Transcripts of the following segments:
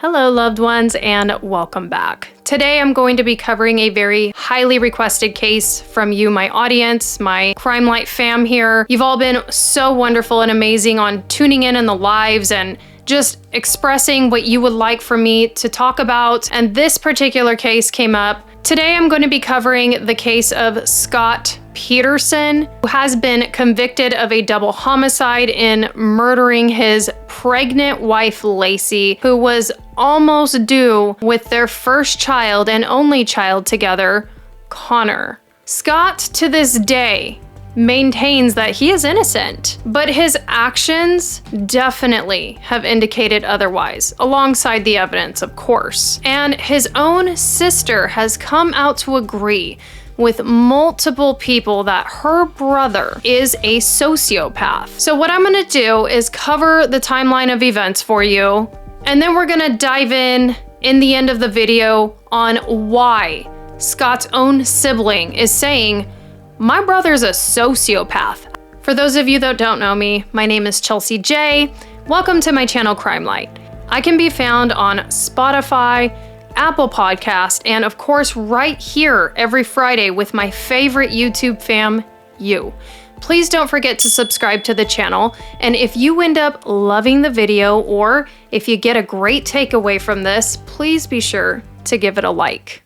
Hello, loved ones, and welcome back. Today, I'm going to be covering a very highly requested case from you, my audience, my Crime Light fam here. You've all been so wonderful and amazing on tuning in the lives and just expressing what you would like for me to talk about. And this particular case came up. Today, I'm going to be covering the case of Scott Peterson, who has been convicted of a double homicide in murdering his pregnant wife, Lacy, who was almost due with their first child and only child together, Connor. Scott, to this day, maintains that he is innocent, but his actions definitely have indicated otherwise, alongside the evidence, of course. And his own sister has come out to agree with multiple people that her brother is a sociopath. So what I'm gonna do is cover the timeline of events for you, and then we're gonna dive in the end of the video on why Scott's own sibling is saying, my brother's a sociopath. For those of you that don't know me, my name is Chelsea J. Welcome to my channel, Crime Light. I can be found on Spotify, Apple Podcast, and of course right here every Friday with my favorite YouTube fam, you. Please don't forget to subscribe to the channel, and if you end up loving the video or if you get a great takeaway from this, please be sure to give it a like.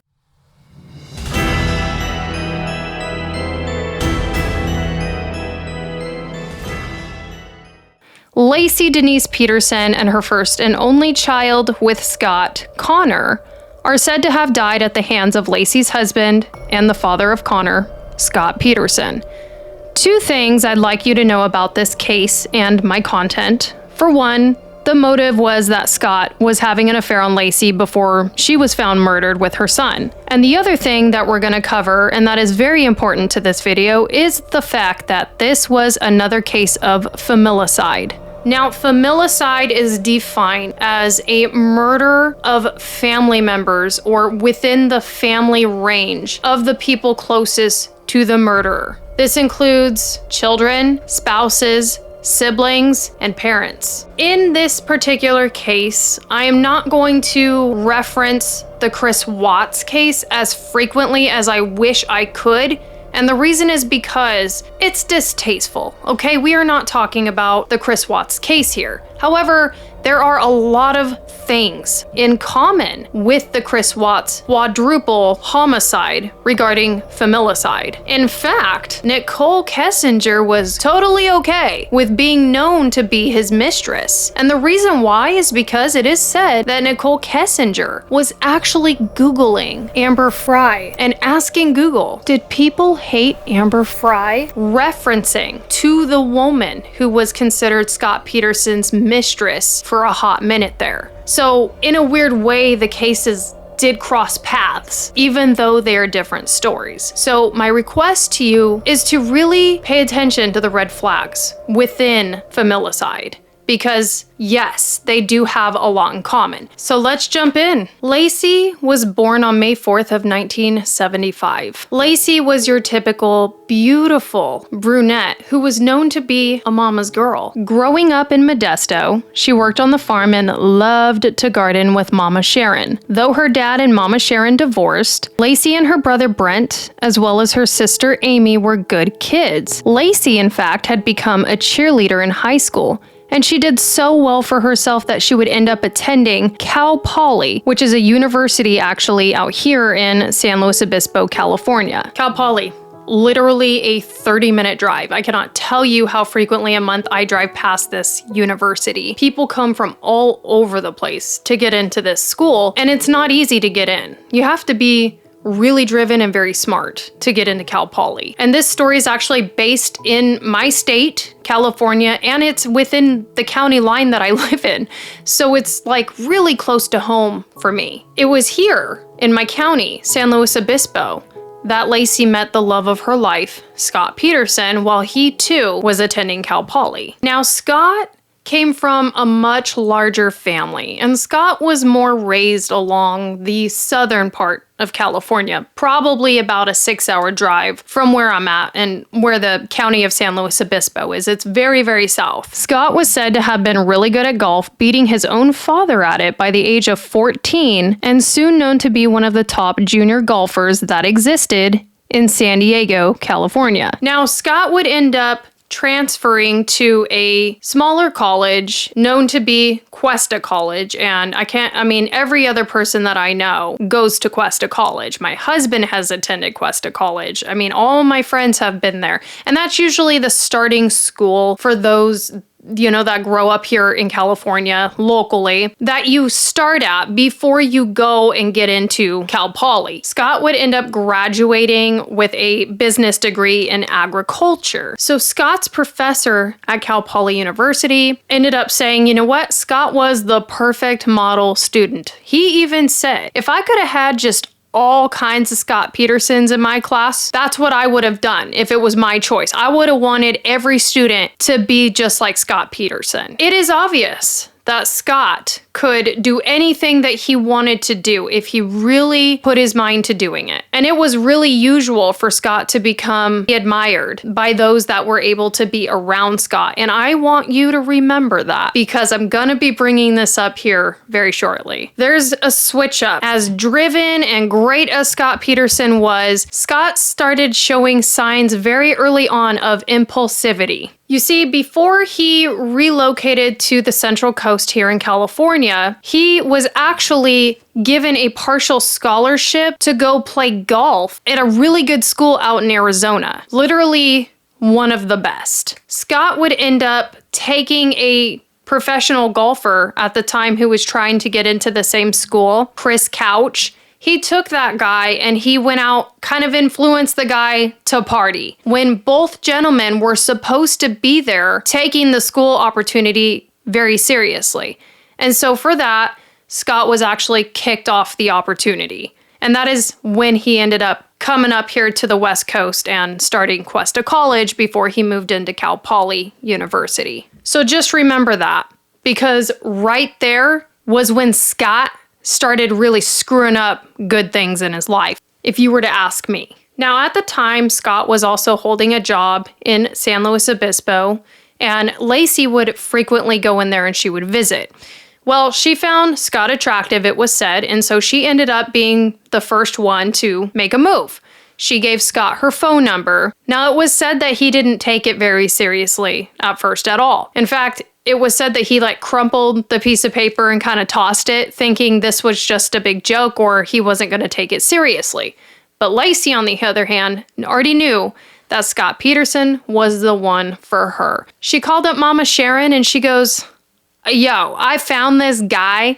Lacy Denise Peterson and her first and only child with Scott, Connor, are said to have died at the hands of Lacy's husband and the father of Connor, Scott Peterson. Two things I'd like you to know about this case and my content. For one, the motive was that Scott was having an affair on Lacy before she was found murdered with her son. And the other thing that we're going to cover, and that is very important to this video, is the fact that this was another case of familicide. Now, familicide is defined as a murder of family members or within the family range of the people closest to the murderer. This includes children, spouses, siblings, and parents. In this particular case, I am not going to reference the Chris Watts case as frequently as I wish I could. And the reason is because it's distasteful, okay? We are not talking about the Chris Watts case here. However, there are a lot of things in common with the Chris Watts quadruple homicide regarding familicide. In fact, Nicole Kessinger was totally okay with being known to be his mistress. And the reason why is because it is said that Nicole Kessinger was actually Googling Amber Frey and asking Google, did people hate Amber Frey? Referencing to the woman who was considered Scott Peterson's mistress for a hot minute there. So in a weird way, the cases did cross paths, even though they are different stories. So my request to you is to really pay attention to the red flags within familicide, because yes, they do have a lot in common. So let's jump in. Lacy was born on May 4th of 1975. Lacy was your typical beautiful brunette who was known to be a mama's girl. Growing up in Modesto, she worked on the farm and loved to garden with Mama Sharon. Though her dad and Mama Sharon divorced, Lacy and her brother Brent, as well as her sister Amy, were good kids. Lacy, in fact, had become a cheerleader in high school, and she did so well for herself that she would end up attending Cal Poly, which is a university actually out here in San Luis Obispo, California. Cal Poly, literally a 30-minute drive. I cannot tell you how frequently a month I drive past this university. People come from all over the place to get into this school, and it's not easy to get in. You have to be really driven and very smart to get into Cal Poly. And this story is actually based in my state, California, and it's within the county line that I live in. So it's like really close to home for me. It was here in my county, San Luis Obispo, that Lacy met the love of her life, Scott Peterson, while he too was attending Cal Poly. Now, Scott came from a much larger family, and Scott was more raised along the southern part of California, probably about a 6-hour drive from where I'm at and where the county of San Luis Obispo is. It's very, very south. Scott was said to have been really good at golf, beating his own father at it by the age of 14, and soon known to be one of the top junior golfers that existed in San Diego, California. Now, Scott would end up transferring to a smaller college known to be Cuesta College. And every other person that I know goes to Cuesta College. My husband has attended Cuesta College. All my friends have been there. And that's usually the starting school for those that grow up here in California locally, that you start at before you go and get into Cal Poly. Scott would end up graduating with a business degree in agriculture. So Scott's professor at Cal Poly University ended up saying, you know what? Scott was the perfect model student. He even said, if I could have had just all kinds of Scott Petersons in my class, that's what I would have done if it was my choice. I would have wanted every student to be just like Scott Peterson. It is obvious that Scott could do anything that he wanted to do if he really put his mind to doing it. And it was really usual for Scott to become admired by those that were able to be around Scott. And I want you to remember that, because I'm gonna be bringing this up here very shortly. There's a switch up. As driven and great as Scott Peterson was, Scott started showing signs very early on of impulsivity. You see, before he relocated to the Central Coast here in California, he was actually given a partial scholarship to go play golf at a really good school out in Arizona. Literally one of the best. Scott would end up taking a professional golfer at the time who was trying to get into the same school, Chris Couch. He took that guy and he went out, kind of influenced the guy to party, when both gentlemen were supposed to be there taking the school opportunity very seriously. And so for that, Scott was actually kicked off the opportunity. And that is when he ended up coming up here to the West Coast and starting Cuesta College before he moved into Cal Poly University. So just remember that, because right there was when Scott started really screwing up good things in his life, if you were to ask me. Now, at the time, Scott was also holding a job in San Luis Obispo, and Lacy would frequently go in there and she would visit. Well, she found Scott attractive, it was said, and so she ended up being the first one to make a move. She gave Scott her phone number. Now, it was said that he didn't take it very seriously at first at all. In fact, it was said that he crumpled the piece of paper and kind of tossed it, thinking this was just a big joke or he wasn't going to take it seriously. But Lacy, on the other hand, already knew that Scott Peterson was the one for her. She called up Mama Sharon and she goes, yo, I found this guy.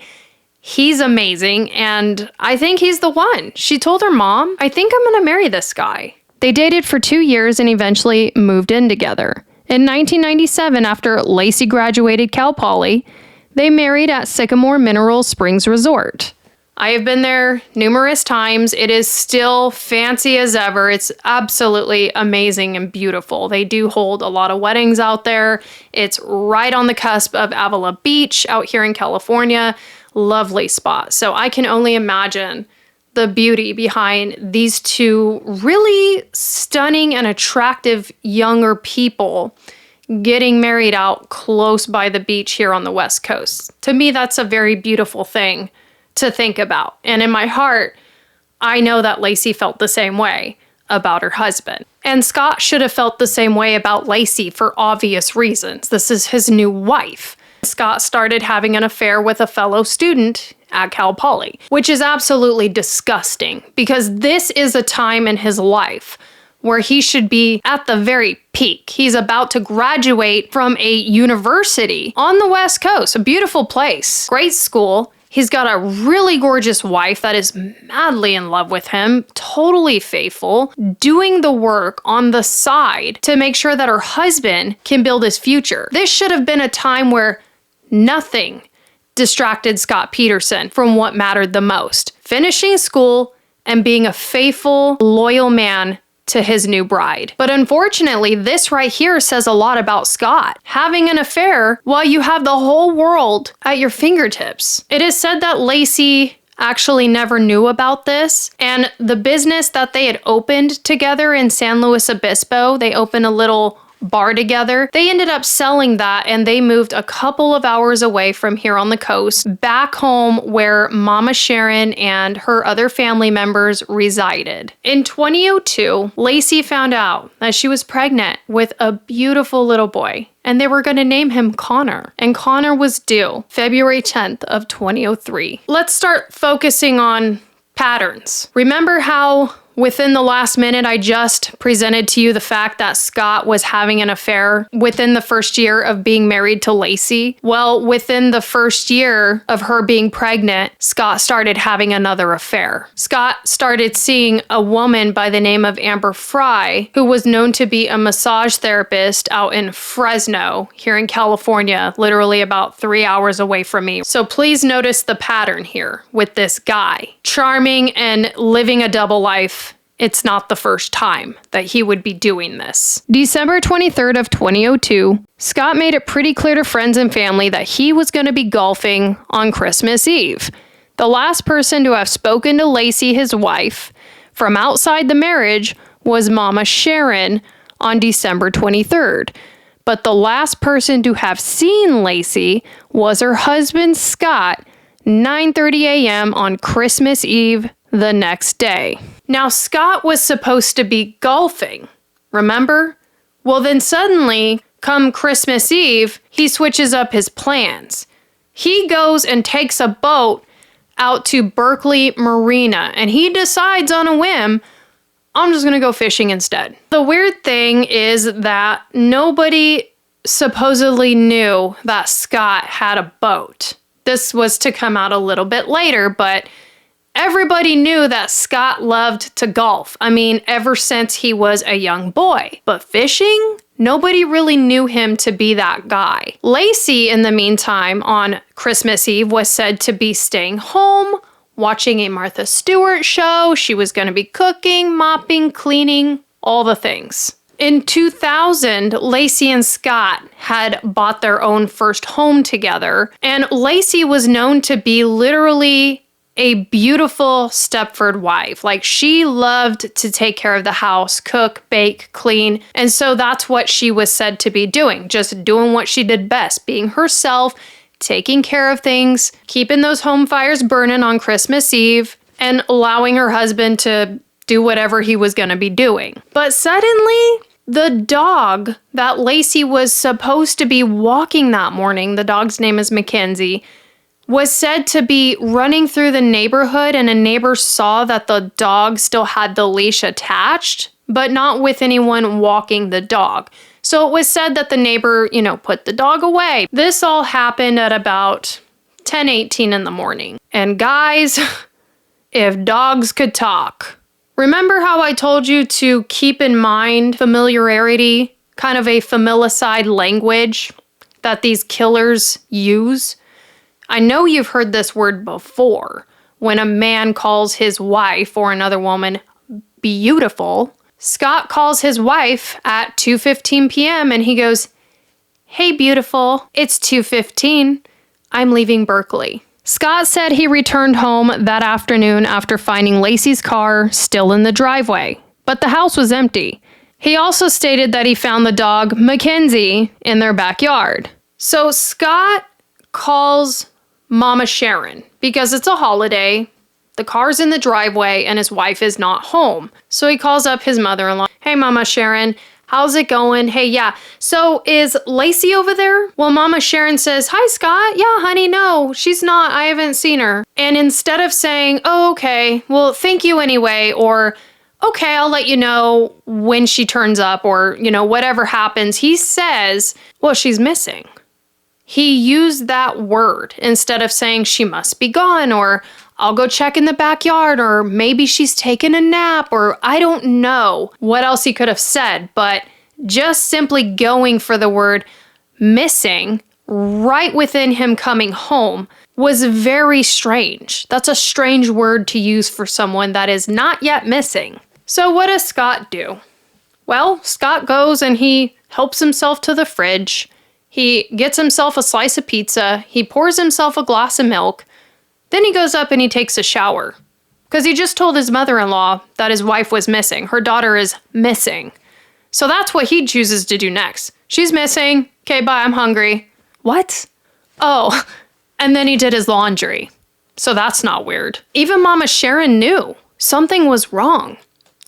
He's amazing and I think he's the one. She told her mom, I think I'm going to marry this guy. They dated for 2 years and eventually moved in together. In 1997, after Lacy graduated Cal Poly, they married at Sycamore Mineral Springs Resort. I have been there numerous times. It is still fancy as ever. It's absolutely amazing and beautiful. They do hold a lot of weddings out there. It's right on the cusp of Avila Beach out here in California. Lovely spot. So I can only imagine the beauty behind these two really stunning and attractive younger people getting married out close by the beach here on the West Coast. To me, that's a very beautiful thing to think about. And in my heart, I know that Lacy felt the same way about her husband. And Scott should have felt the same way about Lacy for obvious reasons. This is his new wife. Scott started having an affair with a fellow student at Cal Poly, which is absolutely disgusting because this is a time in his life where he should be at the very peak. He's about to graduate from a university on the West Coast, a beautiful place, great school. He's got a really gorgeous wife that is madly in love with him, totally faithful, doing the work on the side to make sure that her husband can build his future. This should have been a time where nothing distracted Scott Peterson from what mattered the most: finishing school and being a faithful, loyal man to his new bride. But unfortunately, this right here says a lot about Scott, having an affair while you have the whole world at your fingertips. It is said that Lacy actually never knew about this, and the business that they had opened together in San Luis Obispo, they opened a little bar together. They ended up selling that, and they moved a couple of hours away from here on the coast, back home where Mama Sharon and her other family members resided. In 2002, Lacy found out that she was pregnant with a beautiful little boy, and they were going to name him Connor. And Connor was due February 10th of 2003. Let's start focusing on patterns. Remember how within the last minute, I just presented to you the fact that Scott was having an affair within the first year of being married to Lacy? Well, within the first year of her being pregnant, Scott started having another affair. Scott started seeing a woman by the name of Amber Fry, who was known to be a massage therapist out in Fresno, here in California, literally about 3 hours away from me. So please notice the pattern here with this guy. Charming and living a double life. It's not the first time that he would be doing this. December 23rd of 2002, Scott made it pretty clear to friends and family that he was going to be golfing on Christmas Eve. The last person to have spoken to Lacy, his wife, from outside the marriage was Mama Sharon on December 23rd. But the last person to have seen Lacy was her husband, Scott, 9:30 a.m. on Christmas Eve the next day. Now, Scott was supposed to be golfing, remember? Well, then suddenly, come Christmas Eve, he switches up his plans. He goes and takes a boat out to Berkeley Marina, and he decides on a whim, I'm just gonna go fishing instead. The weird thing is that nobody supposedly knew that Scott had a boat. This was to come out a little bit later, but everybody knew that Scott loved to golf. I mean, ever since he was a young boy. But fishing? Nobody really knew him to be that guy. Lacy, in the meantime, on Christmas Eve, was said to be staying home, watching a Martha Stewart show. She was going to be cooking, mopping, cleaning, all the things. In 2000, Lacy and Scott had bought their own first home together, and Lacy was known to be literally a beautiful Stepford wife. Like, she loved to take care of the house, cook, bake, clean. And so that's what she was said to be doing, just doing what she did best, being herself, taking care of things, keeping those home fires burning on Christmas Eve, and allowing her husband to do whatever he was going to be doing. But suddenly, the dog that Lacy was supposed to be walking that morning, the dog's name is Mackenzie, was said to be running through the neighborhood, and a neighbor saw that the dog still had the leash attached, but not with anyone walking the dog. So it was said that the neighbor, put the dog away. This all happened at about 10:18 in the morning. And guys, if dogs could talk. Remember how I told you to keep in mind familiarity, kind of a familicide language that these killers use? I know you've heard this word before. When a man calls his wife or another woman beautiful, Scott calls his wife at 2:15 p.m. and he goes, "Hey, beautiful, it's 2:15. I'm leaving Berkeley." Scott said he returned home that afternoon after finding Lacy's car still in the driveway, but the house was empty. He also stated that he found the dog, Mackenzie, in their backyard. So Scott calls Mama Sharon because it's a holiday, the car's in the driveway, and his wife is not home. So he calls up his mother-in-law. "Hey, Mama Sharon, how's it going? Hey, yeah, so is Lacy over there?" Well, Mama Sharon says, "Hi, Scott. Yeah, honey, no, she's not. I haven't seen her." And instead of saying, "Oh, okay, well, thank you anyway," or "Okay, I'll let you know when she turns up," or, whatever happens, he says, "Well, she's missing." He used that word instead of saying she must be gone, or I'll go check in the backyard, or maybe she's taking a nap, or I don't know what else he could have said, but just simply going for the word missing right within him coming home was very strange. That's a strange word to use for someone that is not yet missing. So what does Scott do? Well, Scott goes and he helps himself to the fridge. He gets himself a slice of pizza. He pours himself a glass of milk. Then he goes up and he takes a shower. Because he just told his mother-in-law that his wife was missing. Her daughter is missing. So that's what he chooses to do next. She's missing. Okay, bye, I'm hungry. What? Oh, and then he did his laundry. So that's not weird. Even Mama Sharon knew something was wrong.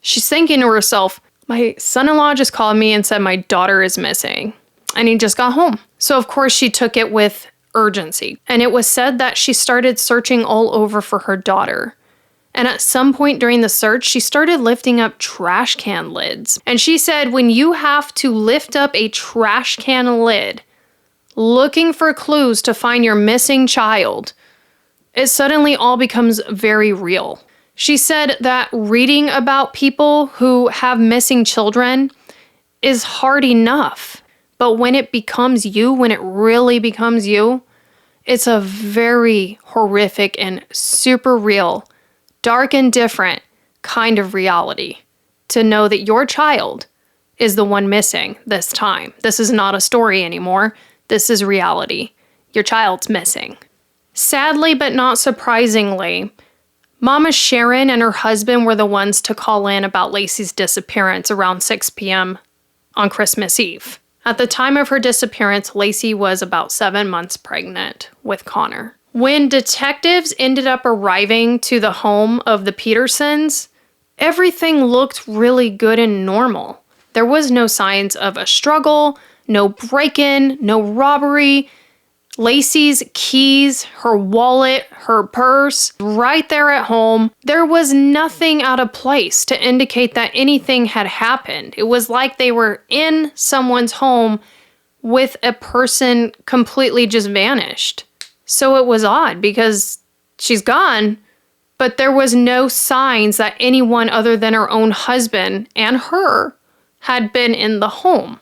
She's thinking to herself, my son-in-law just called me and said my daughter is missing. And he just got home. So of course she took it with urgency. And it was said that she started searching all over for her daughter. And at some point during the search, she started lifting up trash can lids. And she said when you have to lift up a trash can lid, looking for clues to find your missing child, it suddenly all becomes very real. She said that reading about people who have missing children is hard enough. But when it becomes you, when it really becomes you, it's a very horrific and super real, dark and different kind of reality to know that your child is the one missing this time. This is not a story anymore. This is reality. Your child's missing. Sadly, but not surprisingly, Mama Sharon and her husband were the ones to call in about Lacy's disappearance around 6 p.m. on Christmas Eve. At the time of her disappearance, Lacy was about 7 months pregnant with Connor. When detectives ended up arriving to the home of the Petersons, everything looked really good and normal. There was no signs of a struggle, no break-in, no robbery. Lacy's keys, her wallet, her purse, right there at home. There was nothing out of place to indicate that anything had happened. It was like they were in someone's home with a person completely just vanished. So it was odd because she's gone, but there was no signs that anyone other than her own husband and her had been in the home.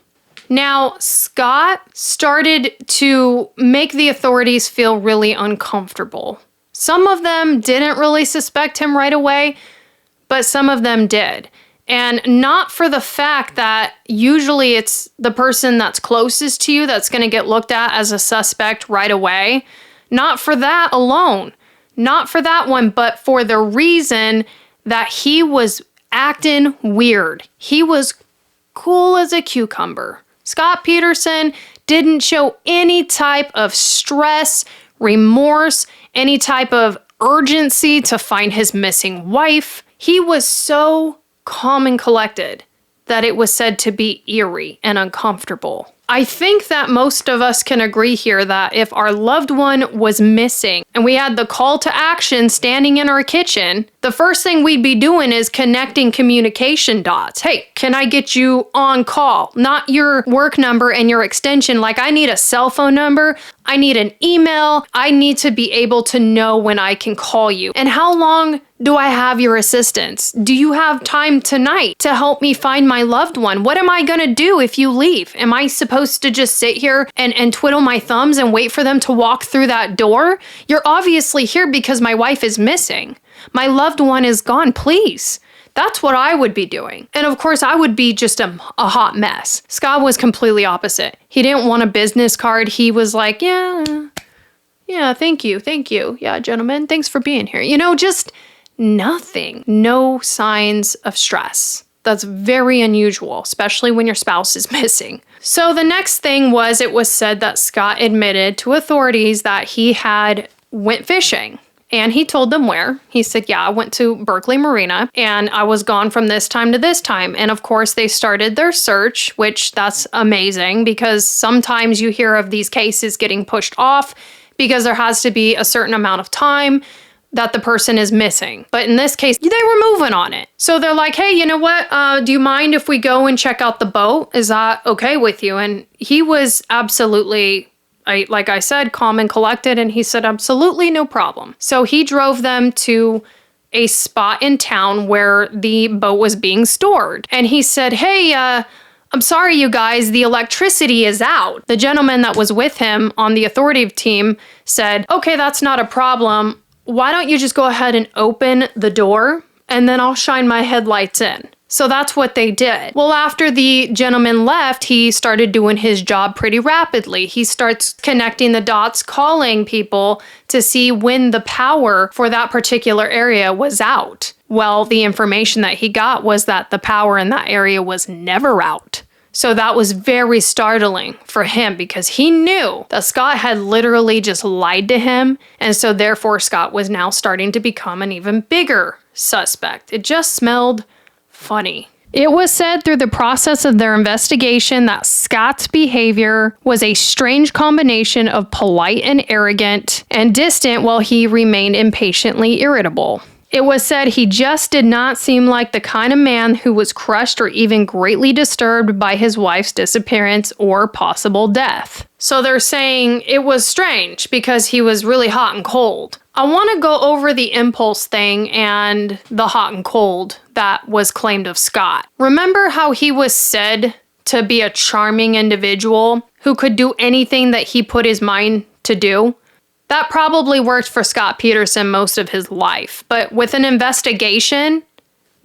Now, Scott started to make the authorities feel really uncomfortable. Some of them didn't really suspect him right away, but some of them did. And not for the fact that usually it's the person that's closest to you that's going to get looked at as a suspect right away. Not for that alone. Not for that one, but for the reason that he was acting weird. He was cool as a cucumber. Scott Peterson didn't show any type of stress, remorse, any type of urgency to find his missing wife. He was so calm and collected that it was said to be eerie and uncomfortable. I think that most of us can agree here that if our loved one was missing and we had the call to action standing in our kitchen, the first thing we'd be doing is connecting communication dots. Hey, can I get you on call? Not your work number and your extension. Like, I need a cell phone number. I need an email. I need to be able to know when I can call you. And how long do I have your assistance? Do you have time tonight to help me find my loved one? What am I going to do if you leave? Am I supposed to just sit here and twiddle my thumbs and wait for them to walk through that door? You're obviously here because my wife is missing. My loved one is gone, please. That's what I would be doing. And of course, I would be just a hot mess. Scott was completely opposite. He didn't want a business card. He was like, yeah, thank you. Yeah, gentlemen, thanks for being here. You know, just nothing. No signs of stress. That's very unusual, especially when your spouse is missing. So the next thing was, it was said that Scott admitted to authorities that he had went fishing. And he told them where. He said, yeah, I went to Berkeley Marina and I was gone from this time to this time. And of course, they started their search, which that's amazing because sometimes you hear of these cases getting pushed off because there has to be a certain amount of time that the person is missing. But in this case, they were moving on it. So they're like, hey, you know what? Do you mind if we go and check out the boat? Is that okay with you? And he was absolutely, like I said, calm and collected. And he said, absolutely no problem. So he drove them to a spot in town where the boat was being stored. And he said, hey, I'm sorry, you guys, the electricity is out. The gentleman that was with him on the authoritative team said, okay, that's not a problem. Why don't you just go ahead and open the door and then I'll shine my headlights in. So that's what they did. Well, after the gentleman left, he started doing his job pretty rapidly. He starts connecting the dots, calling people to see when the power for that particular area was out. Well, the information that he got was that the power in that area was never out. So that was very startling for him because he knew that Scott had literally just lied to him. And so therefore, Scott was now starting to become an even bigger suspect. It just smelled funny. It was said through the process of their investigation that Scott's behavior was a strange combination of polite and arrogant and distant while he remained impatiently irritable. It was said he just did not seem like the kind of man who was crushed or even greatly disturbed by his wife's disappearance or possible death. So they're saying it was strange because he was really hot and cold. I want to go over the impulse thing and the hot and cold that was claimed of Scott. Remember how he was said to be a charming individual who could do anything that he put his mind to do? That probably worked for Scott Peterson most of his life, but with an investigation,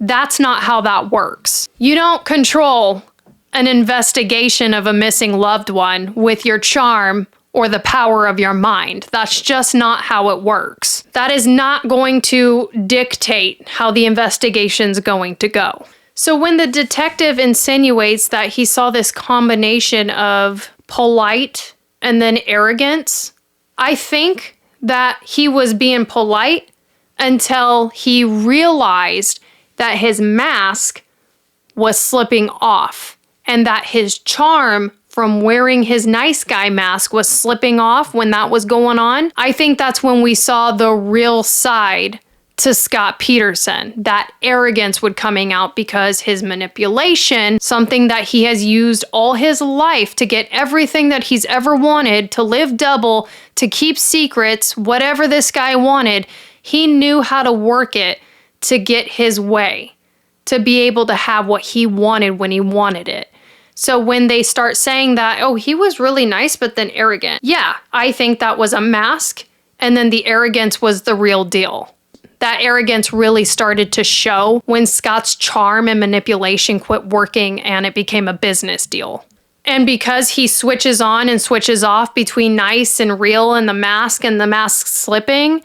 that's not how that works. You don't control an investigation of a missing loved one with your charm or the power of your mind. That's just not how it works. That is not going to dictate how the investigation's going to go. So when the detective insinuates that he saw this combination of polite and then arrogance, I think that he was being polite until he realized that his mask was slipping off and that his charm from wearing his nice guy mask was slipping off when that was going on. I think that's when we saw the real side to Scott Peterson. That arrogance would coming out because his manipulation, something that he has used all his life to get everything that he's ever wanted, to live double, to keep secrets, whatever this guy wanted, he knew how to work it to get his way, to be able to have what he wanted when he wanted it. So when they start saying that, oh, he was really nice, but then arrogant. Yeah, I think that was a mask. And then the arrogance was the real deal. That arrogance really started to show when Scott's charm and manipulation quit working and it became a business deal. And because he switches on and switches off between nice and real and the mask slipping,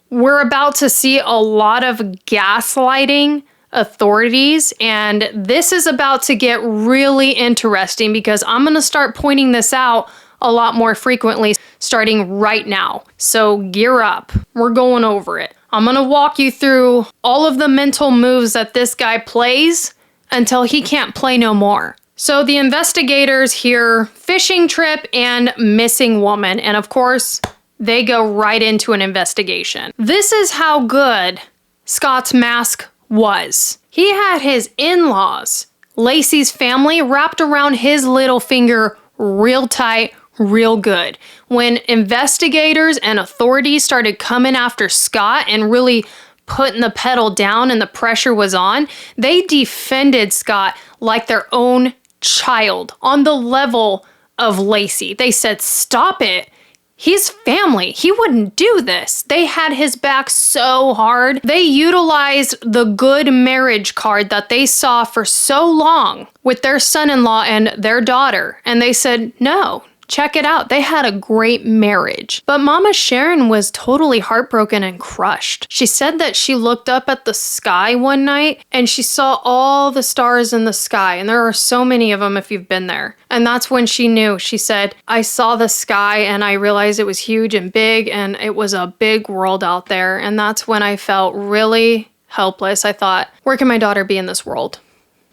we're about to see a lot of gaslighting authorities. And this is about to get really interesting because I'm going to start pointing this out a lot more frequently starting right now. So gear up. We're going over it. I'm going to walk you through all of the mental moves that this guy plays until he can't play no more. So the investigators hear fishing trip and missing woman. And of course, they go right into an investigation. This is how good Scott's mask was. He had his in-laws, Lacy's family, wrapped around his little finger real tight, real good. When investigators and authorities started coming after Scott and really putting the pedal down and the pressure was on, they defended Scott like their own child on the level of Lacy. They said, stop it. He's family. He wouldn't do this. They had his back so hard. They utilized the good marriage card that they saw for so long with their son-in-law and their daughter. And they said, no, check it out. They had a great marriage. But Mama Sharon was totally heartbroken and crushed. She said that she looked up at the sky one night and she saw all the stars in the sky. And there are so many of them if you've been there. And that's when she knew. She said, I saw the sky and I realized it was huge and big and it was a big world out there. And that's when I felt really helpless. I thought, where can my daughter be in this world?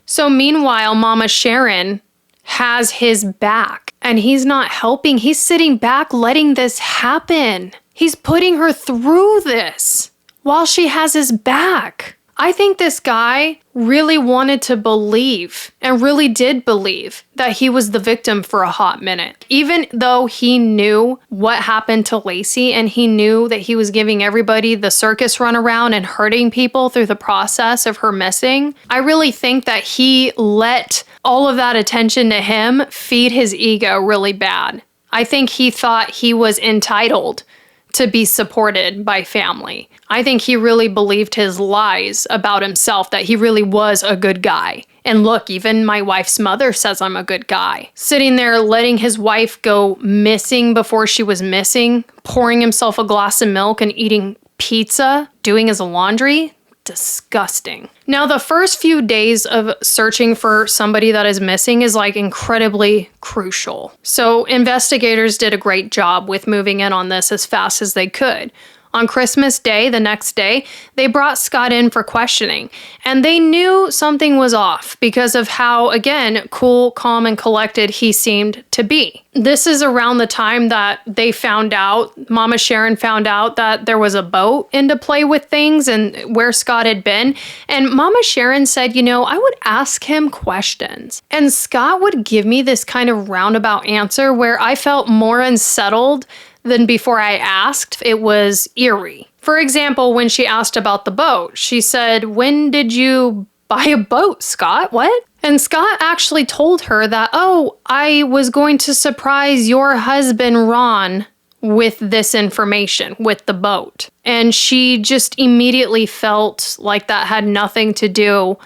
So meanwhile, Mama Sharon has his back and he's not helping. He's sitting back letting this happen. He's putting her through this while she has his back. I think this guy really wanted to believe and really did believe that he was the victim for a hot minute. Even though he knew what happened to Lacy and he knew that he was giving everybody the circus runaround and hurting people through the process of her missing, I really think that he let all of that attention to him feed his ego really bad. I think he thought he was entitled to be supported by family. I think he really believed his lies about himself, that he really was a good guy. And look, even my wife's mother says I'm a good guy. Sitting there letting his wife go missing before she was missing, pouring himself a glass of milk and eating pizza, doing his laundry. Disgusting. Now, the first few days of searching for somebody that is missing is like incredibly crucial. So investigators did a great job with moving in on this as fast as they could. On Christmas Day, the next day, they brought Scott in for questioning, and they knew something was off because of how, again, cool, calm, and collected he seemed to be. This is around the time that they found out, Mama Sharon found out that there was a boat into play with things and where Scott had been. And Mama Sharon said, I would ask him questions. And Scott would give me this kind of roundabout answer where I felt more unsettled than before I asked. It was eerie. For example, when she asked about the boat, she said, "When did you buy a boat, Scott? What?" And Scott actually told her that, I was going to surprise your husband, Ron, with this information, with the boat. And she just immediately felt like that had nothing to do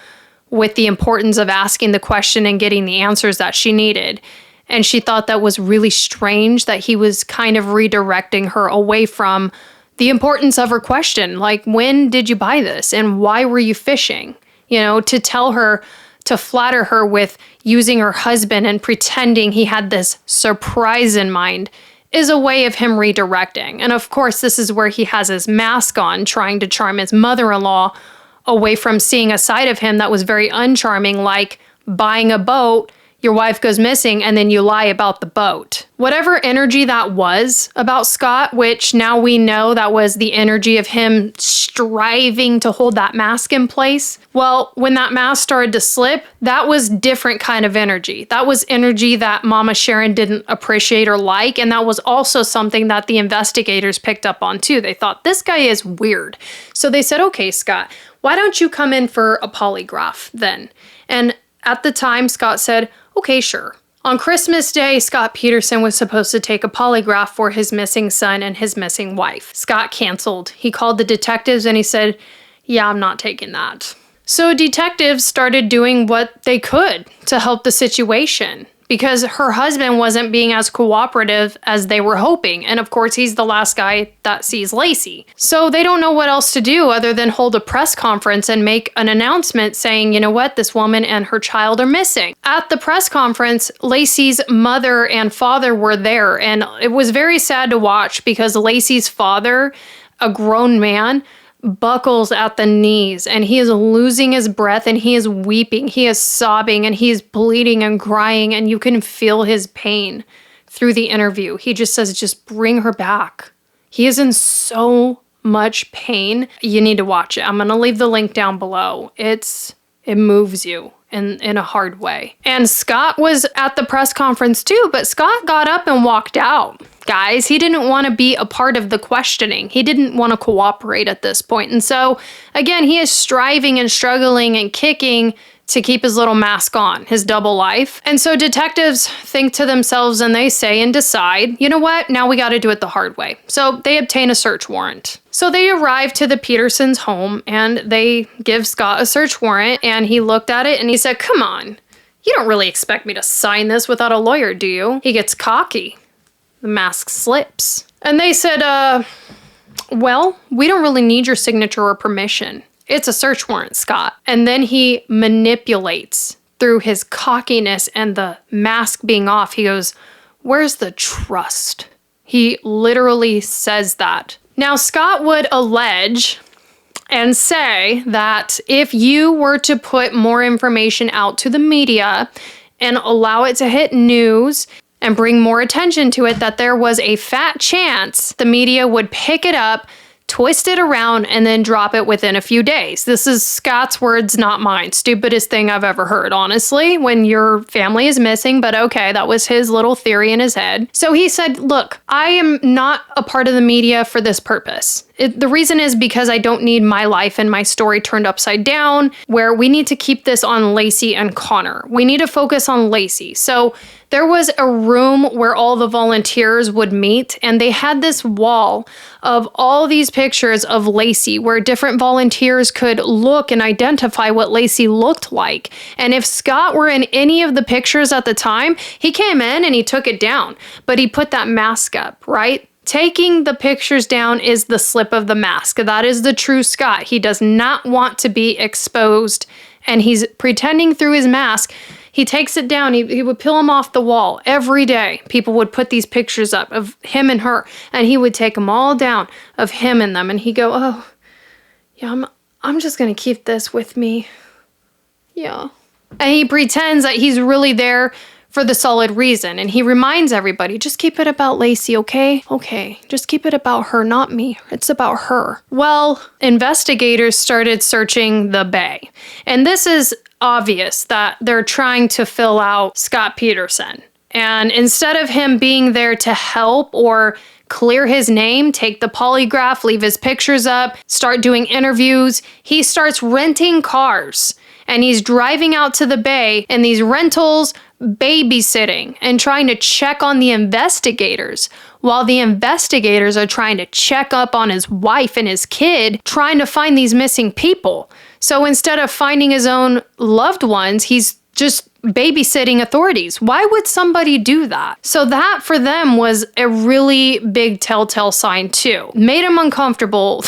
with the importance of asking the question and getting the answers that she needed. And she thought that was really strange that he was kind of redirecting her away from the importance of her question. Like, when did you buy this? And why were you fishing? To tell her, to flatter her with using her husband and pretending he had this surprise in mind is a way of him redirecting. And of course, this is where he has his mask on, trying to charm his mother-in-law away from seeing a side of him that was very uncharming, like buying a boat. Your wife goes missing, and then you lie about the boat. Whatever energy that was about Scott, which now we know that was the energy of him striving to hold that mask in place. Well, when that mask started to slip, that was different kind of energy. That was energy that Mama Sharon didn't appreciate or like, and that was also something that the investigators picked up on too. They thought, this guy is weird. So they said, okay, Scott, why don't you come in for a polygraph then? And at the time, Scott said, okay, sure. On Christmas Day, Scott Peterson was supposed to take a polygraph for his missing son and his missing wife. Scott canceled. He called the detectives and he said, yeah, I'm not taking that. So detectives started doing what they could to help the situation because her husband wasn't being as cooperative as they were hoping. And of course, he's the last guy that sees Lacy. So they don't know what else to do other than hold a press conference and make an announcement saying, you know what, this woman and her child are missing. At the press conference, Lacy's mother and father were there. And it was very sad to watch because Lacy's father, a grown man, buckles at the knees and he is losing his breath and he is weeping, he is sobbing and he is bleeding and crying and you can feel his pain through the interview. He just says, just bring her back. He is in so much pain. You need to watch it. I'm going to leave the link down below. It moves you in a hard way. And Scott was at the press conference too, but Scott got up and walked out. Guys, he didn't want to be a part of the questioning. He didn't want to cooperate at this point. And so, again, he is striving and struggling and kicking to keep his little mask on, his double life. And so detectives think to themselves and they say and decide, you know what, now we got to do it the hard way. So they obtain a search warrant. So they arrive to the Petersons' home and they give Scott a search warrant and he looked at it and he said, come on, you don't really expect me to sign this without a lawyer, do you? He gets cocky. The mask slips. And they said, well, we don't really need your signature or permission. It's a search warrant, Scott. And then he manipulates through his cockiness and the mask being off. He goes, where's the trust? He literally says that. Now, Scott would allege and say that if you were to put more information out to the media and allow it to hit news and bring more attention to it, that there was a fat chance the media would pick it up, twist it around, and then drop it within a few days. This is Scott's words, not mine. Stupidest thing I've ever heard, honestly, when your family is missing, but okay, that was his little theory in his head. So he said, look, I am not a part of the media for this purpose. The reason is because I don't need my life and my story turned upside down, where we need to keep this on Lacy and Connor. We need to focus on Lacy. So there was a room where all the volunteers would meet, and they had this wall of all these pictures of Lacy where different volunteers could look and identify what Lacy looked like. And if Scott were in any of the pictures at the time, he came in and he took it down, but he put that mask up, right? Taking the pictures down is the slip of the mask. That is the true Scott. He does not want to be exposed, and he's pretending through his mask. He takes it down. He would peel them off the wall every day. People would put these pictures up of him and her, and he would take them all down of him and them, and he'd go, oh, yeah, I'm just going to keep this with me. Yeah. And he pretends that he's really there for the solid reason. And he reminds everybody, just keep it about Lacy, okay? Okay, just keep it about her, not me. It's about her. Well, investigators started searching the bay. And this is obvious that they're trying to fill out Scott Peterson. And instead of him being there to help or clear his name, take the polygraph, leave his pictures up, start doing interviews, he starts renting cars. And he's driving out to the bay in these rentals, babysitting and trying to check on the investigators, while the investigators are trying to check up on his wife and his kid, trying to find these missing people. So instead of finding his own loved ones, he's just babysitting authorities. Why would somebody do that? So that for them was a really big telltale sign too. Made them uncomfortable.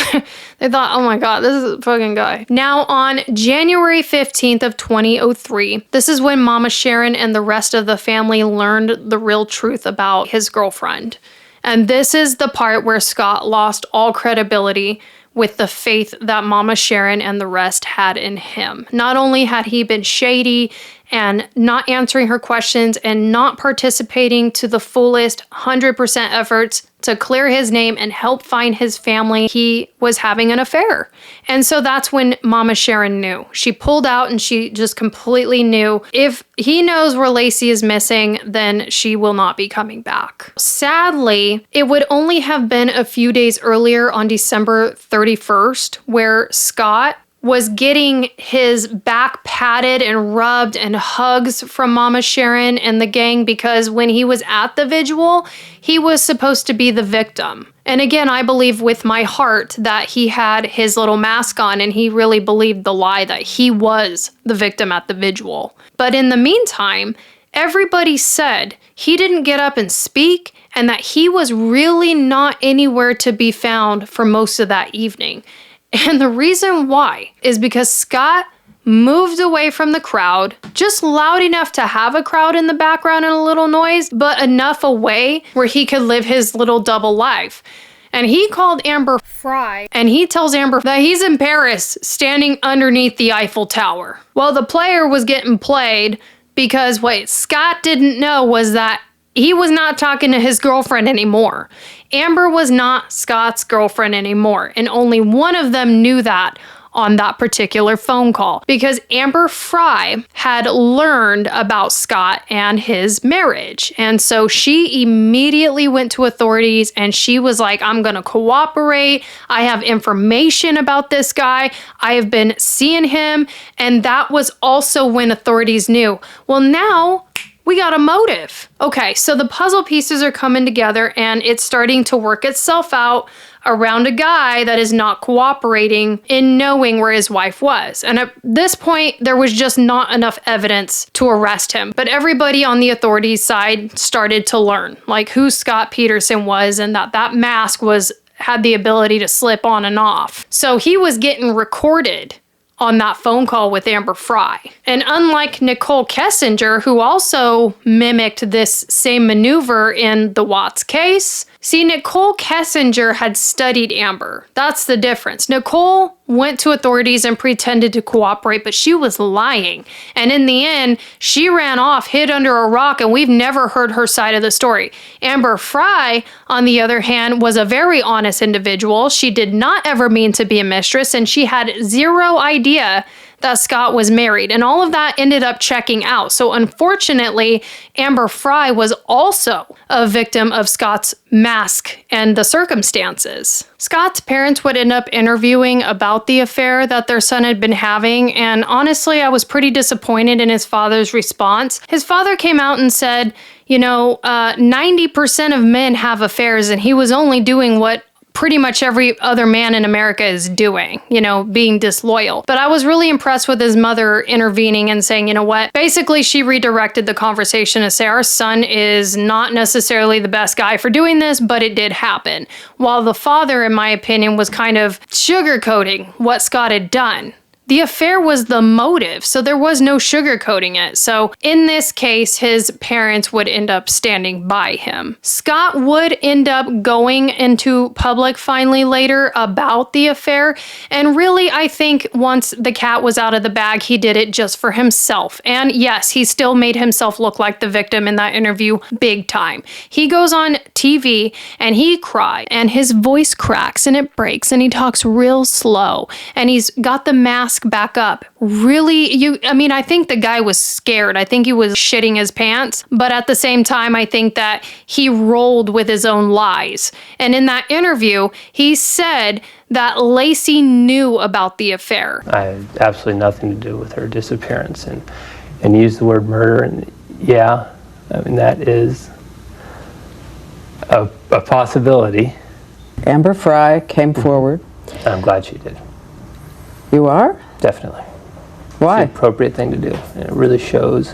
They thought, oh my God, this is a fucking guy. Now on January 15th of 2003, this is when Mama Sharon and the rest of the family learned the real truth about his girlfriend. And this is the part where Scott lost all credibility with the faith that Mama Sharon and the rest had in him. Not only had he been shady and not answering her questions and not participating to the fullest 100% efforts to clear his name and help find his family, he was having an affair. And so that's when Mama Sharon knew. She pulled out and she just completely knew if he knows where Lacy is missing, then she will not be coming back. Sadly, it would only have been a few days earlier on December 31st where Scott was getting his back patted and rubbed and hugs from Mama Sharon and the gang, because when he was at the vigil, he was supposed to be the victim. And again, I believe with my heart that he had his little mask on and he really believed the lie that he was the victim at the vigil. But in the meantime, everybody said he didn't get up and speak and that he was really not anywhere to be found for most of that evening. And the reason why is because Scott moved away from the crowd, just loud enough to have a crowd in the background and a little noise, but enough away where he could live his little double life. And he called Amber Fry, and he tells Amber that he's in Paris standing underneath the Eiffel Tower. Well, the player was getting played because what Scott didn't know was that he was not talking to his girlfriend anymore. Amber was not Scott's girlfriend anymore, and only one of them knew that on that particular phone call, because Amber Fry had learned about Scott and his marriage. And so she immediately went to authorities and she was like, I'm going to cooperate. I have information about this guy. I have been seeing him. And that was also when authorities knew, well, now we got a motive. Okay, so the puzzle pieces are coming together and it's starting to work itself out around a guy that is not cooperating in knowing where his wife was. And at this point, there was just not enough evidence to arrest him. But everybody on the authorities' side started to learn, like, who Scott Peterson was and that mask had the ability to slip on and off. So he was getting recorded on that phone call with Amber Fry. And unlike Nicole Kessinger, who also mimicked this same maneuver in the Watts case, see, Nicole Kessinger had studied Amber. That's the difference. Nicole went to authorities and pretended to cooperate, but she was lying. And in the end, she ran off, hid under a rock, and we've never heard her side of the story. Amber Fry, on the other hand, was a very honest individual. She did not ever mean to be a mistress, and she had zero idea that Scott was married, and all of that ended up checking out. So unfortunately, Amber Frey was also a victim of Scott's mask and the circumstances. Scott's parents would end up interviewing about the affair that their son had been having, and honestly, I was pretty disappointed in his father's response. His father came out and said, 90% of men have affairs, and he was only doing what pretty much every other man in America is doing, being disloyal. But I was really impressed with his mother intervening and saying, basically she redirected the conversation to say our son is not necessarily the best guy for doing this, but it did happen. While the father, in my opinion, was kind of sugarcoating what Scott had done. The affair was the motive, so there was no sugarcoating it. So in this case, his parents would end up standing by him. Scott would end up going into public finally later about the affair. And really, I think once the cat was out of the bag, he did it just for himself. And yes, he still made himself look like the victim in that interview big time. He goes on TV and he cries and his voice cracks and it breaks and he talks real slow and he's got the mask back up. Really, I think the guy was scared. I think he was shitting his pants. But at the same time, I think that he rolled with his own lies. And in that interview, he said that Lacy knew about the affair. I had absolutely nothing to do with her disappearance and used the word murder. And that is a possibility. Amber Frey came forward. I'm glad she did. You are? Definitely. Why? It's the appropriate thing to do. And it really shows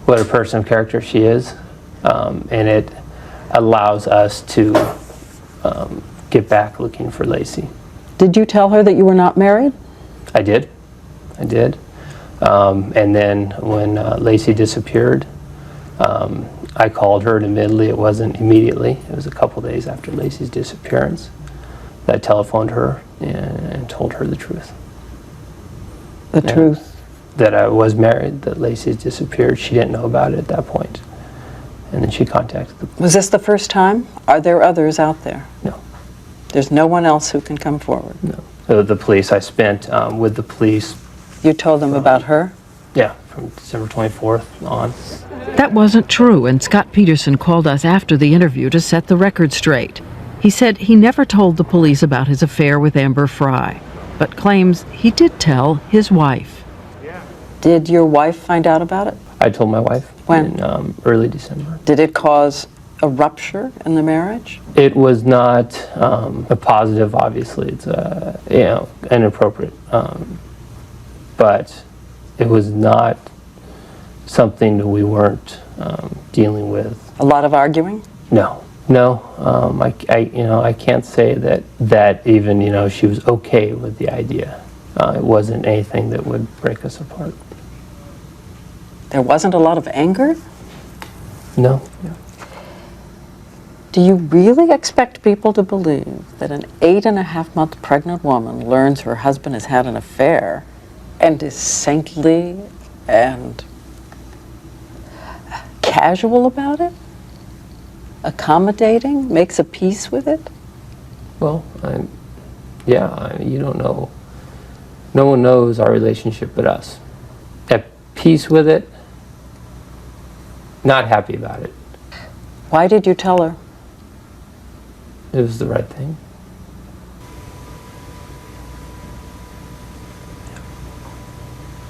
what a person of character she is. And it allows us to get back looking for Lacy. Did you tell her that you were not married? I did. And then when Lacy disappeared, I called her, and admittedly it wasn't immediately. It was a couple days after Lacy's disappearance that I telephoned her and told her the truth. The truth? That I was married, that Lacy disappeared. She didn't know about it at that point. And then she contacted the police. Was this the first time? Are there others out there? No. There's no one else who can come forward? No. The police, I spent with the police. You told them about her? Yeah, from December 24th on. That wasn't true, and Scott Peterson called us after the interview to set the record straight. He said he never told the police about his affair with Amber Frey, but claims he did tell his wife. Did your wife find out about it? I told my wife. When? In early December. Did it cause a rupture in the marriage? It was not a positive, obviously. It's inappropriate. But it was not something that we weren't dealing with. A lot of arguing? No. I can't say that even she was okay with the idea. It wasn't anything that would break us apart. There wasn't a lot of anger? No. Do you really expect people to believe that an 8.5-month pregnant woman learns her husband has had an affair and is saintly and casual about it? Accommodating? Makes a peace with it? Well, you don't know. No one knows our relationship but us. At peace with it, not happy about it. Why did you tell her? It was the right thing.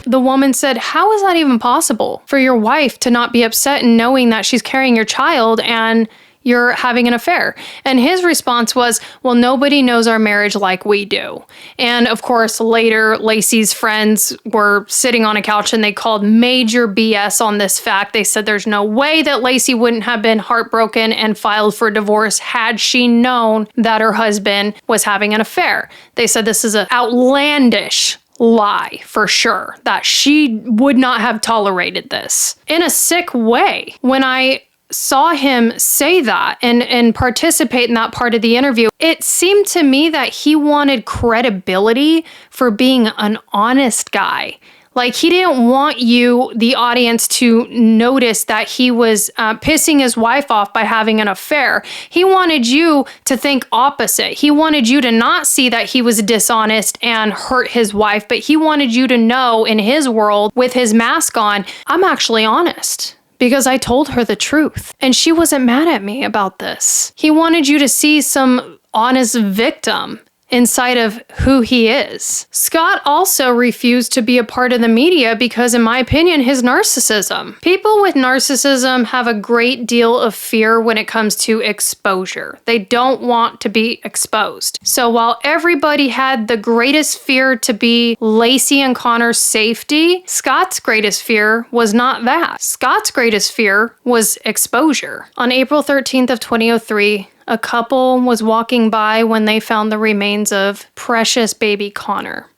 The woman said, how is that even possible for your wife to not be upset in knowing that she's carrying your child and you're having an affair? And his response was, well, nobody knows our marriage like we do. And of course, later, Lacy's friends were sitting on a couch and they called major BS on this fact. They said there's no way that Lacy wouldn't have been heartbroken and filed for divorce had she known that her husband was having an affair. They said this is an outlandish lie for sure, that she would not have tolerated this. In a sick way, when I saw him say that and participate in that part of the interview, it seemed to me that he wanted credibility for being an honest guy. Like, he didn't want you, the audience, to notice that he was pissing his wife off by having an affair. He wanted you to think opposite. He wanted you to not see that he was dishonest and hurt his wife, but he wanted you to know, in his world, with his mask on, I'm actually honest, because I told her the truth, and she wasn't mad at me about this. He wanted you to see some honest victim inside of who he is. Scott also refused to be a part of the media because, in my opinion, his narcissism. People with narcissism have a great deal of fear when it comes to exposure. They don't want to be exposed. So while everybody had the greatest fear to be Lacy and Connor's safety, Scott's greatest fear was not that. Scott's greatest fear was exposure. On April 13th of 2003, a couple was walking by when they found the remains of precious baby Connor.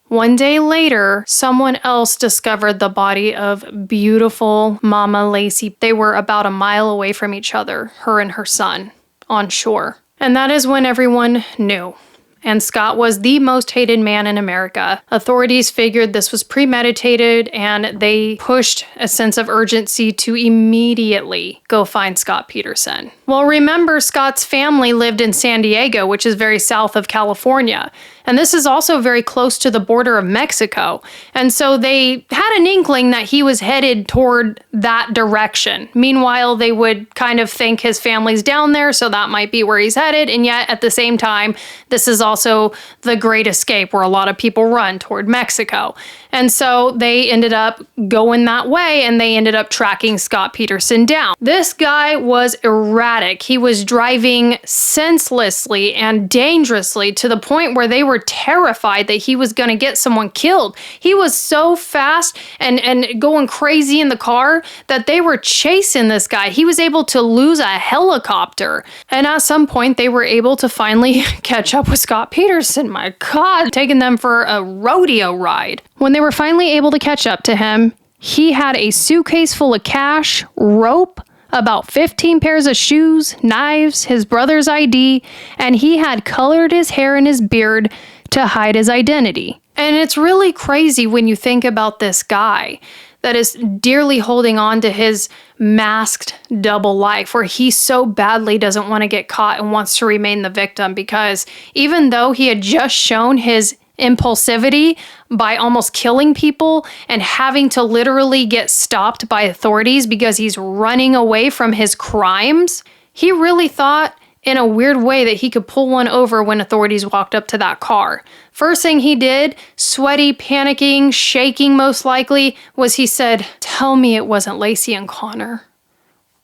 One day later, someone else discovered the body of beautiful Mama Lacy. They were about a mile away from each other, her and her son, on shore. And that is when everyone knew. And Scott was the most hated man in America. Authorities figured this was premeditated, and they pushed a sense of urgency to immediately go find Scott Peterson. Well, remember, Scott's family lived in San Diego, which is very south of California. And this is also very close to the border of Mexico. And so they had an inkling that he was headed toward that direction. Meanwhile, they would kind of think his family's down there, so that might be where he's headed. And yet, at the same time, this is also the Great Escape, where a lot of people run toward Mexico. And so they ended up going that way, and they ended up tracking Scott Peterson down. This guy was erratic. He was driving senselessly and dangerously to the point where they were terrified that he was going to get someone killed. He was so fast and going crazy in the car that they were chasing this guy. He was able to lose a helicopter. And at some point, they were able to finally catch up with Scott Peterson. My God, taking them for a rodeo ride. When they were finally able to catch up to him, he had a suitcase full of cash, rope, about 15 pairs of shoes, knives, his brother's ID, and he had colored his hair and his beard to hide his identity. And it's really crazy when you think about this guy that is dearly holding on to his masked double life, where he so badly doesn't want to get caught and wants to remain the victim, because even though he had just shown his impulsivity by almost killing people and having to literally get stopped by authorities because he's running away from his crimes, he really thought in a weird way that he could pull one over when authorities walked up to that car. First thing he did, sweaty, panicking, shaking most likely, was he said, "Tell me it wasn't Lacy and Connor,"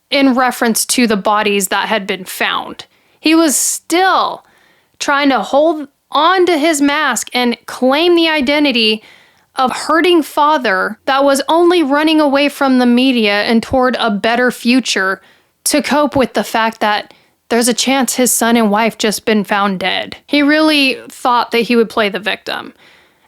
in reference to the bodies that had been found. He was still trying to hold on to his mask and claim the identity of hurting father that was only running away from the media and toward a better future to cope with the fact that there's a chance his son and wife just been found dead. He really thought that he would play the victim.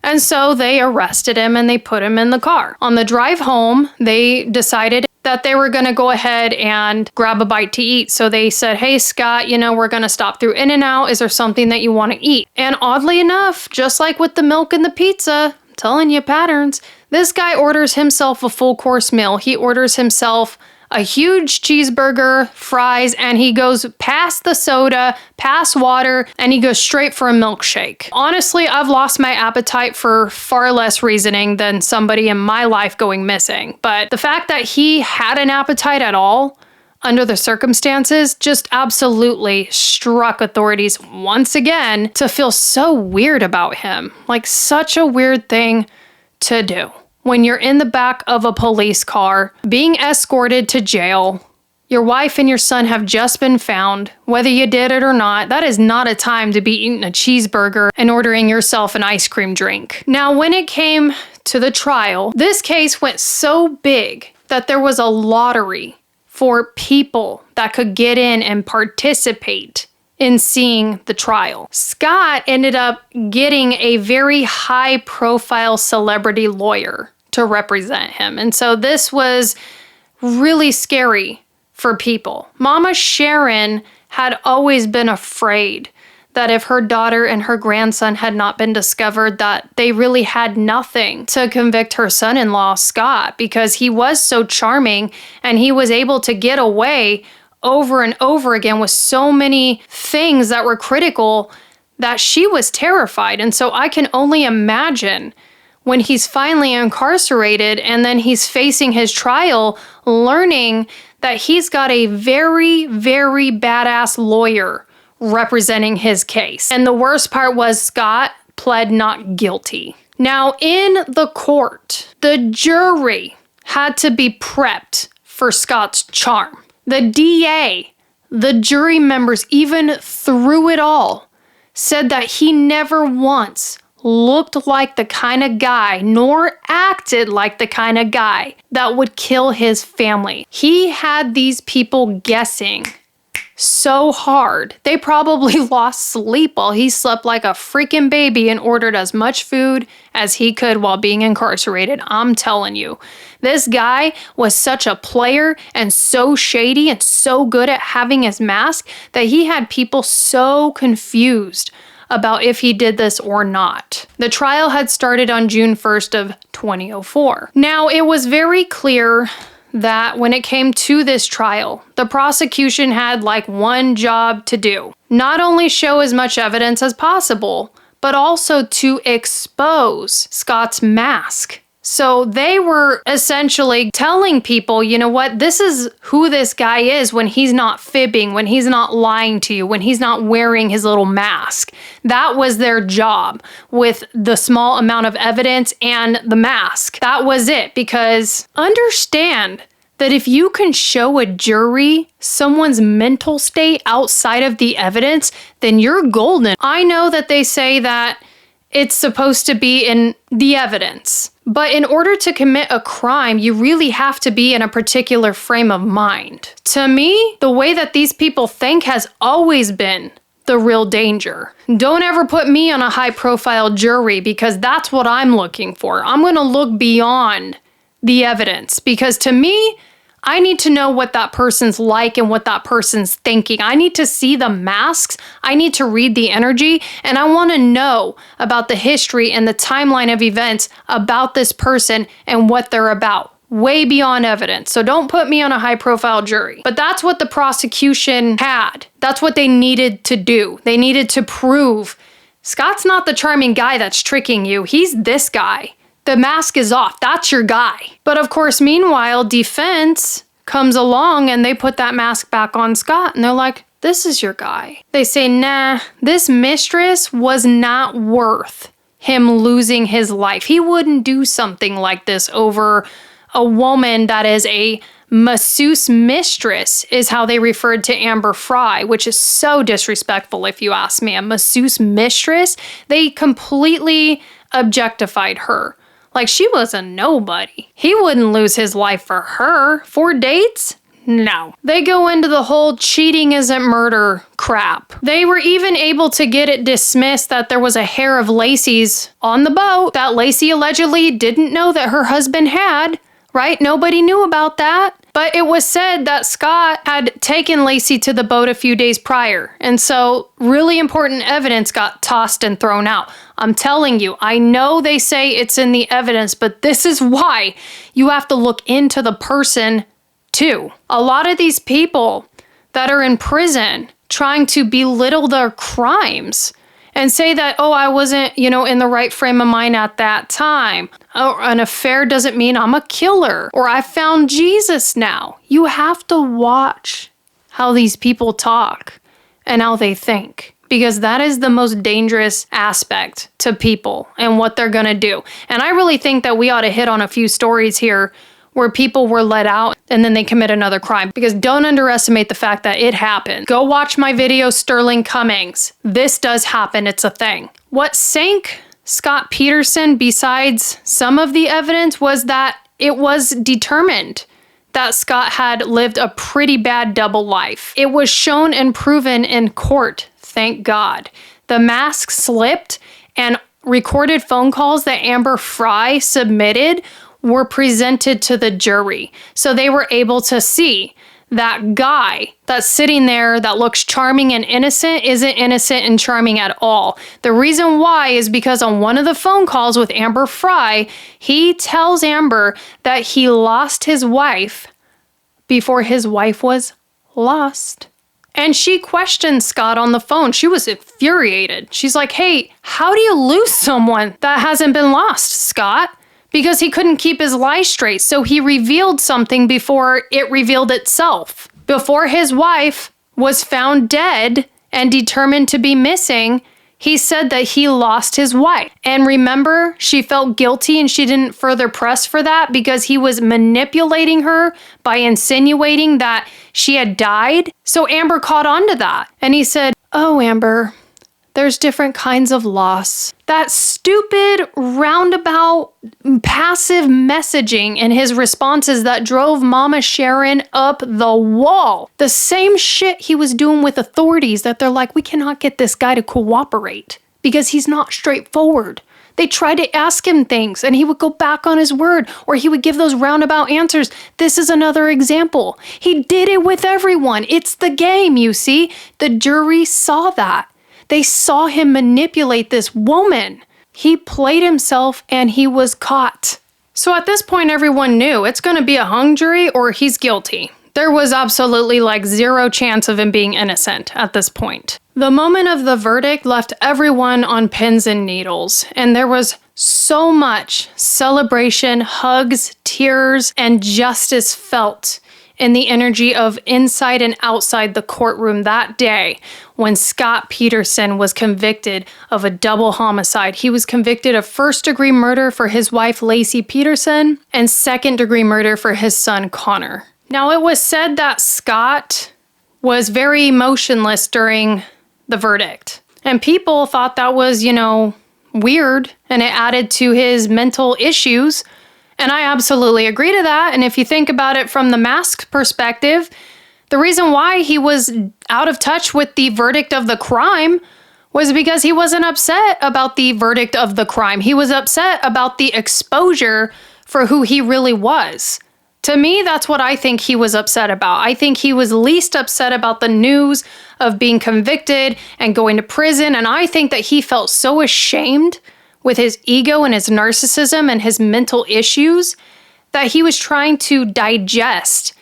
And so they arrested him and they put him in the car. On the drive home, they decided that they were going to go ahead and grab a bite to eat. So they said, "Hey, Scott, we're going to stop through In-N-Out. Is there something that you want to eat?" And oddly enough, just like with the milk and the pizza, I'm telling you patterns, this guy orders himself a full course meal. He orders himself a huge cheeseburger, fries, and he goes past the soda, past water, and he goes straight for a milkshake. Honestly, I've lost my appetite for far less reasoning than somebody in my life going missing. But the fact that he had an appetite at all, under the circumstances, just absolutely struck authorities once again to feel so weird about him. Like, such a weird thing to do. When you're in the back of a police car, being escorted to jail, your wife and your son have just been found, whether you did it or not, that is not a time to be eating a cheeseburger and ordering yourself an ice cream drink. Now, when it came to the trial, this case went so big that there was a lottery for people that could get in and participate in seeing the trial. Scott ended up getting a very high-profile celebrity lawyer to represent him. And so this was really scary for people. Mama Sharon had always been afraid that if her daughter and her grandson had not been discovered, that they really had nothing to convict her son-in-law, Scott, because he was so charming and he was able to get away over and over again with so many things that were critical that she was terrified. And so I can only imagine when he's finally incarcerated and then he's facing his trial, learning that he's got a very, very badass lawyer representing his case. And the worst part was Scott pled not guilty. Now, in the court, the jury had to be prepped for Scott's charm. The DA, the jury members, even through it all, said that he never once looked like the kind of guy, nor acted like the kind of guy that would kill his family. He had these people guessing so hard. They probably lost sleep while he slept like a freaking baby and ordered as much food as he could while being incarcerated. I'm telling you, this guy was such a player and so shady and so good at having his mask that he had people so confused about if he did this or not. The trial had started on June 1st of 2004. Now, it was very clear that when it came to this trial, the prosecution had like one job to do. Not only show as much evidence as possible, but also to expose Scott's mask. So they were essentially telling people, you know what, this is who this guy is when he's not fibbing, when he's not lying to you, when he's not wearing his little mask. That was their job with the small amount of evidence and the mask. That was it, because understand that if you can show a jury someone's mental state outside of the evidence, then you're golden. I know that they say that it's supposed to be in the evidence. But in order to commit a crime, you really have to be in a particular frame of mind. To me, the way that these people think has always been the real danger. Don't ever put me on a high-profile jury, because that's what I'm looking for. I'm going to look beyond the evidence, because to me, I need to know what that person's like and what that person's thinking. I need to see the masks. I need to read the energy, and I want to know about the history and the timeline of events about this person and what they're about. Way beyond evidence. So don't put me on a high-profile jury. But that's what the prosecution had. That's what they needed to do. They needed to prove Scott's not the charming guy that's tricking you. He's this guy. The mask is off. That's your guy. But of course, meanwhile, defense comes along and they put that mask back on Scott and they're like, this is your guy. They say, nah, this mistress was not worth him losing his life. He wouldn't do something like this over a woman that is a masseuse mistress, is how they referred to Amber Fry, which is so disrespectful if you ask me. A masseuse mistress? They completely objectified her. Like she was a nobody. He wouldn't lose his life for her. 4 dates? No. They go into the whole cheating isn't murder crap. They were even able to get it dismissed that there was a hair of Lacy's on the boat that Lacy allegedly didn't know that her husband had, right? Nobody knew about that. But it was said that Scott had taken Lacy to the boat a few days prior. And so really important evidence got tossed and thrown out. I'm telling you, I know they say it's in the evidence, but this is why you have to look into the person too. A lot of these people that are in prison trying to belittle their crimes and say that, oh, I wasn't, in the right frame of mind at that time. Oh, an affair doesn't mean I'm a killer, or I found Jesus now. You have to watch how these people talk and how they think, because that is the most dangerous aspect to people and what they're gonna do. And I really think that we ought to hit on a few stories here where people were let out and then they commit another crime. Because don't underestimate the fact that it happened. Go watch my video, Sterling Cummings. This does happen, it's a thing. What sank Scott Peterson, besides some of the evidence, was that it was determined that Scott had lived a pretty bad double life. It was shown and proven in court, thank God. The mask slipped, and recorded phone calls that Amber Fry submitted were presented to the jury. So they were able to see that guy that's sitting there that looks charming and innocent isn't innocent and charming at all. The reason why is because on one of the phone calls with Amber Fry, he tells Amber that he lost his wife before his wife was lost. And she questioned Scott on the phone. She was infuriated. She's like, hey, how do you lose someone that hasn't been lost, Scott? Because he couldn't keep his lies straight. So he revealed something before it revealed itself. Before his wife was found dead and determined to be missing, he said that he lost his wife. And remember, she felt guilty and she didn't further press for that because he was manipulating her by insinuating that she had died. So Amber caught on to that. And he said, oh, Amber, there's different kinds of loss. That stupid, roundabout, passive messaging in his responses that drove Mama Sharon up the wall. The same shit he was doing with authorities that they're like, we cannot get this guy to cooperate because he's not straightforward. They tried to ask him things and he would go back on his word or he would give those roundabout answers. This is another example. He did it with everyone. It's the game, you see. The jury saw that. They saw him manipulate this woman. He played himself and he was caught. So at this point, everyone knew it's going to be a hung jury or he's guilty. There was absolutely like zero chance of him being innocent at this point. The moment of the verdict left everyone on pins and needles, and there was so much celebration, hugs, tears, and justice felt in the energy of inside and outside the courtroom that day when Scott Peterson was convicted of a double homicide. He was convicted of first-degree murder for his wife, Lacy Peterson, and second-degree murder for his son, Connor. Now, it was said that Scott was very emotionless during the verdict, and people thought that was, weird, and it added to his mental issues. And I absolutely agree to that. And if you think about it from the mask perspective, the reason why he was out of touch with the verdict of the crime was because he wasn't upset about the verdict of the crime. He was upset about the exposure for who he really was. To me, that's what I think he was upset about. I think he was least upset about the news of being convicted and going to prison. And I think that he felt so ashamed with his ego and his narcissism and his mental issues that he was trying to digest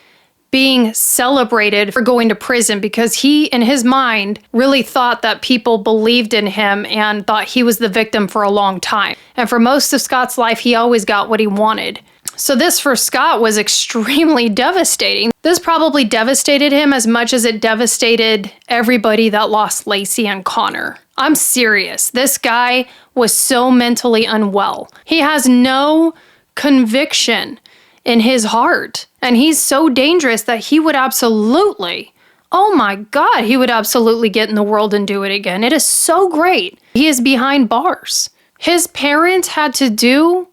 being celebrated for going to prison because he, in his mind, really thought that people believed in him and thought he was the victim for a long time. And for most of Scott's life, he always got what he wanted. So this for Scott was extremely devastating. This probably devastated him as much as it devastated everybody that lost Lacy and Connor. I'm serious. This guy was so mentally unwell. He has no conviction in his heart. And he's so dangerous that he would absolutely, oh my God, he would absolutely get in the world and do it again. It is so great. He is behind bars. His parents had to do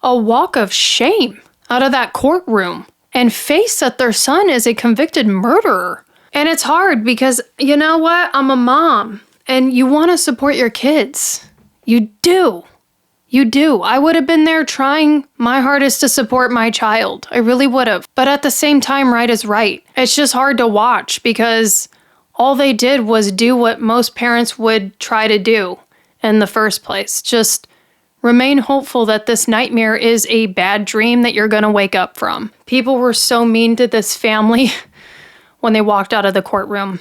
a walk of shame out of that courtroom and face that their son is a convicted murderer. And it's hard because, you know what? I'm a mom and you want to support your kids. You do. You do. I would have been there trying my hardest to support my child. I really would have. But at the same time, right is right. It's just hard to watch because all they did was do what most parents would try to do in the first place. Just remain hopeful that this nightmare is a bad dream that you're going to wake up from. People were so mean to this family when they walked out of the courtroom.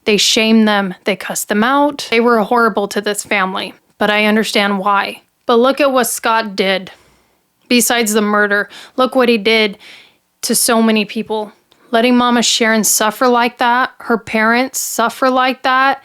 They shamed them. They cussed them out. They were horrible to this family, but I understand why. But look at what Scott did. Besides the murder, look what he did to so many people. Letting Mama Sharon suffer like that, her parents suffer like that,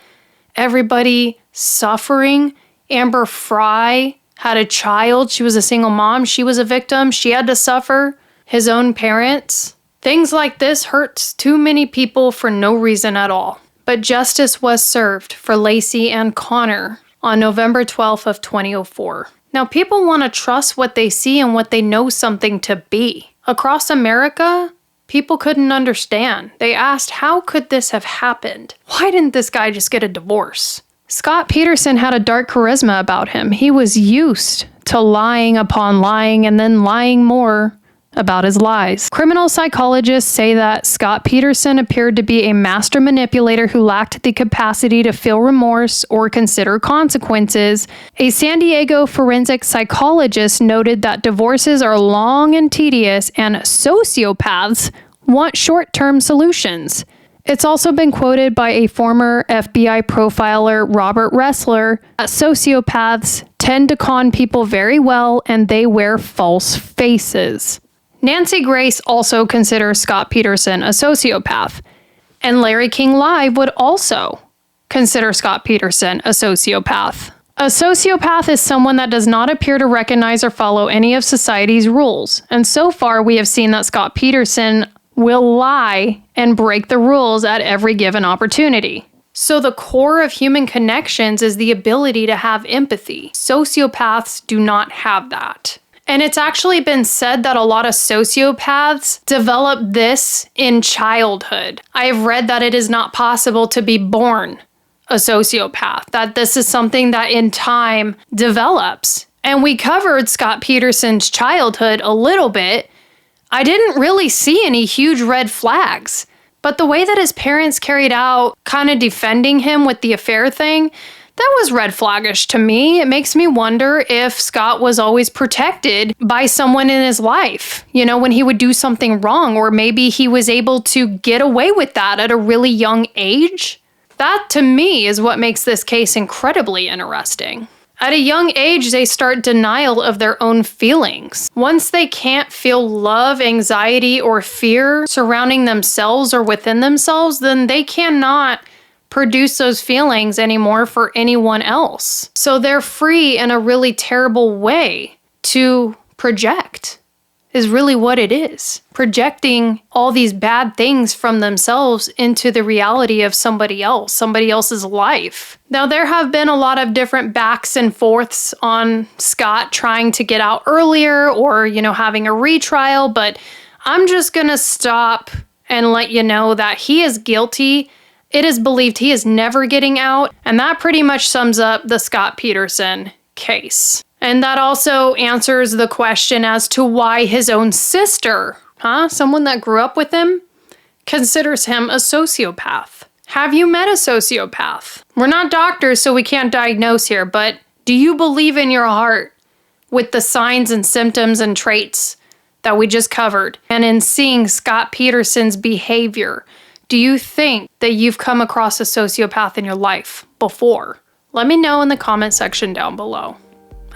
everybody suffering. Amber Fry had a child. She was a single mom. She was a victim. She had to suffer. His own parents. Things like this hurts too many people for no reason at all. But justice was served for Lacy and Connor on November 12th of 2004. Now, people want to trust what they see and what they know something to be. Across America, people couldn't understand. They asked, how could this have happened? Why didn't this guy just get a divorce? Scott Peterson had a dark charisma about him. He was used to lying upon lying and then lying more about his lies. Criminal psychologists say that Scott Peterson appeared to be a master manipulator who lacked the capacity to feel remorse or consider consequences. A San Diego forensic psychologist noted that divorces are long and tedious, and sociopaths want short-term solutions. It's also been quoted by a former FBI profiler, Robert Ressler, that sociopaths tend to con people very well and they wear false faces. Nancy Grace also considers Scott Peterson a sociopath, and Larry King Live would also consider Scott Peterson a sociopath. A sociopath is someone that does not appear to recognize or follow any of society's rules, and so far we have seen that Scott Peterson will lie and break the rules at every given opportunity. So the core of human connections is the ability to have empathy. Sociopaths do not have that. And it's actually been said that a lot of sociopaths develop this in childhood. I have read that it is not possible to be born a sociopath, that this is something that in time develops. And we covered Scott Peterson's childhood a little bit. I didn't really see any huge red flags, but the way that his parents carried out kind of defending him with the affair thing, that was red flaggish to me. It makes me wonder if Scott was always protected by someone in his life, you know, when he would do something wrong, or maybe he was able to get away with that at a really young age. That, to me, is what makes this case incredibly interesting. At a young age, they start denial of their own feelings. Once they can't feel love, anxiety, or fear surrounding themselves or within themselves, then they cannot produce those feelings anymore for anyone else. So they're free in a really terrible way to project, is really what it is. Projecting all these bad things from themselves into the reality of somebody else, somebody else's life. Now, there have been a lot of different backs and forths on Scott trying to get out earlier or, you know, having a retrial, but I'm just gonna stop and let you know that he is guilty. It is believed he is never getting out, and that pretty much sums up the Scott Peterson case. And that also answers the question as to why his own sister, someone that grew up with him, considers him a sociopath. Have you met a sociopath? We're not doctors, so we can't diagnose here, but do you believe in your heart with the signs and symptoms and traits that we just covered? And in seeing Scott Peterson's behavior, do you think that you've come across a sociopath in your life before? Let me know in the comment section down below.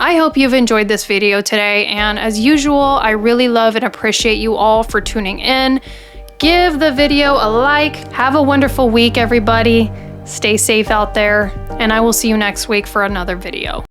I hope you've enjoyed this video today, and as usual, I really love and appreciate you all for tuning in. Give the video a like. Have a wonderful week, everybody. Stay safe out there, and I will see you next week for another video.